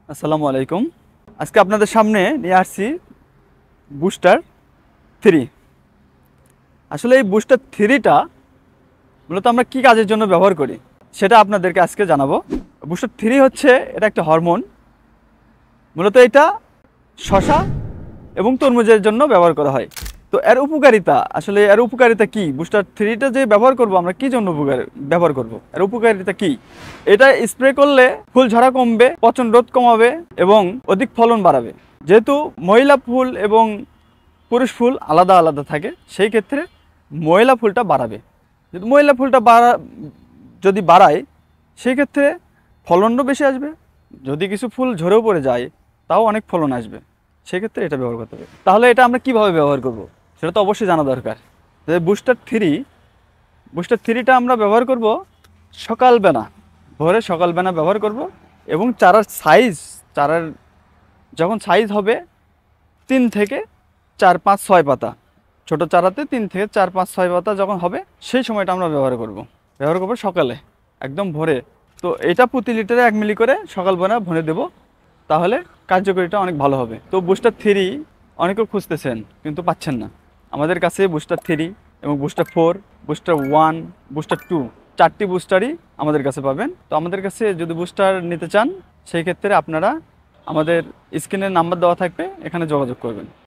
আসসালামু আলাইকুম। আজকে আপনাদের সামনে নিয়ে আসছি বুস্টার 3। আসলে এই বুস্টার 3টা মূলত আমরা কি কাজের জন্য ব্যবহার করি সেটা আপনাদেরকে আজকে জানাবো। বুস্টার 3 হচ্ছে এটা একটা হরমোন। মূলত এটা শসা এবং তরমুজের জন্য ব্যবহার করা হয়। তো এর উপকারিতা কি? বুস্টার 3টা যে ব্যবহার করব আমরা কি জন্য ব্যবহার করব, এর উপকারিতা কি? এটা স্প্রে করলে ফুল ঝরা কমবে, পচন রোধ কমাবে এবং অধিক ফলন বাড়াবে। যেহেতু মহিলা ফুল এবং পুরুষ ফুল আলাদা আলাদা থাকে, সেই ক্ষেত্রে মহিলা ফুলটা বাড়াবে। যদি মহিলা ফুলটা যদি বাড়ায়, সেই ক্ষেত্রে ফলনও বেশি আসবে। যদি কিছু ফুল ঝরেও পড়ে যায়, তাও অনেক ফলন আসবে। সেক্ষেত্রে এটা ব্যবহার করতে হবে। তাহলে এটা আমরা কিভাবে ব্যবহার করব সেটা তো অবশ্যই জানা দরকার। যে বুস্টার 3টা আমরা ব্যবহার করব সকালবেলা, ভোরে সকালবেলা ব্যবহার করব। এবং চারার যখন সাইজ হবে 3 থেকে 4, 5, 6 পাতা, ছোট চারাতে 3 থেকে 4, 5, 6 পাতা যখন হবে, সেই সময়টা আমরা ব্যবহার করব সকালে, একদম ভোরে। তো এটা প্রতি লিটারে 1 মিলি করে সকালবেলা ভরে দেব, তাহলে কার্যকরিতা অনেক ভালো হবে। তো বুস্টার 3 অনেকে খুঁজতেছেন কিন্তু পাচ্ছেন না। আমাদের কাছে বুস্টার 3 এবং বুস্টার 4, বুস্টার 1, বুস্টার 2, 4টি বুস্টারই আমাদের কাছে পাবেন। তো আমাদের কাছে যদি বুস্টার নিতে চান, সেই ক্ষেত্রে আপনারা আমাদের স্ক্রিনের নাম্বার দেওয়া থাকবে, এখানে যোগাযোগ করবেন।